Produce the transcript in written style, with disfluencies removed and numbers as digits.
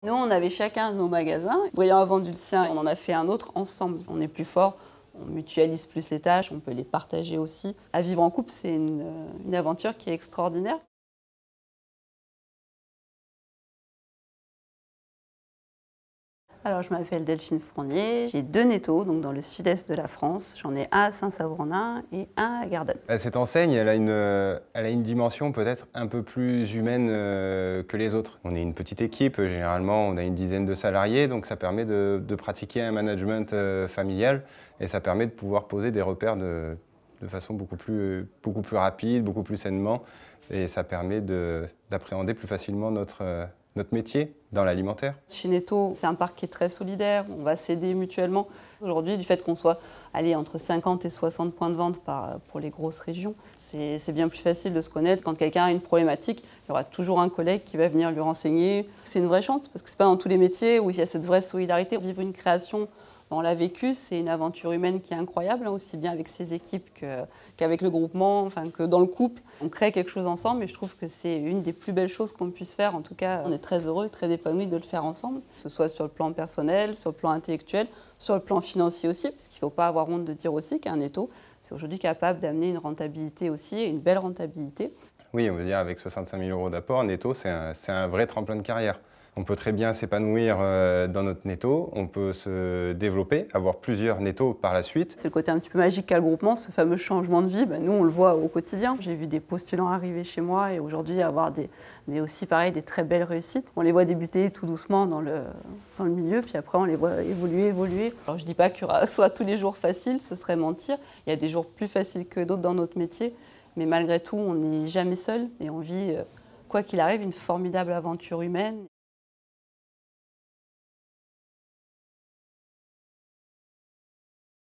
Nous, on avait chacun nos magasins. Brian a vendu le sien, on en a fait un autre ensemble. On est plus fort, on mutualise plus les tâches, on peut les partager aussi. À vivre en couple, c'est une aventure qui est extraordinaire. Alors, je m'appelle Delphine Fournier, j'ai 2 nettos donc dans le sud-est de la France. J'en ai un à Saint-Savournin et un à Gardanne. Cette enseigne, elle a une dimension peut-être un peu plus humaine que les autres. On est une petite équipe, généralement on a une dizaine de salariés, donc ça permet de pratiquer un management familial et ça permet de pouvoir poser des repères de façon beaucoup plus rapide, beaucoup plus sainement et ça permet d'appréhender plus facilement notre métier dans l'alimentaire. Chez Netto, c'est un parc qui est très solidaire, on va s'aider mutuellement. Aujourd'hui, du fait qu'on soit entre 50 et 60 points de vente pour les grosses régions, c'est bien plus facile de se connaître. Quand quelqu'un a une problématique, il y aura toujours un collègue qui va venir lui renseigner. C'est une vraie chance, parce que ce n'est pas dans tous les métiers où il y a cette vraie solidarité. Vivre une création, on l'a vécu, c'est une aventure humaine qui est incroyable, aussi bien avec ses équipes qu'avec le groupement, enfin que dans le couple. On crée quelque chose ensemble et je trouve que c'est une des plus belles choses qu'on puisse faire. En tout cas, on est très heureux, très épanouis de le faire ensemble, que ce soit sur le plan personnel, sur le plan intellectuel, sur le plan financier aussi, parce qu'il ne faut pas avoir honte de dire aussi qu'un Netto, c'est aujourd'hui capable d'amener une rentabilité aussi, et une belle rentabilité. Oui, on veut dire avec 65 000 € d'apport, Netto, c'est un vrai tremplin de carrière. On peut très bien s'épanouir dans notre Netto, on peut se développer, avoir plusieurs Nettos par la suite. C'est le côté un petit peu magique qu'a le groupement, ce fameux changement de vie, nous on le voit au quotidien. J'ai vu des postulants arriver chez moi et aujourd'hui avoir aussi pareil, des très belles réussites. On les voit débuter tout doucement dans le milieu, puis après on les voit évoluer. Alors je ne dis pas qu'il y aura soit tous les jours facile, ce serait mentir. Il y a des jours plus faciles que d'autres dans notre métier, mais malgré tout on n'est jamais seul et on vit, quoi qu'il arrive, une formidable aventure humaine.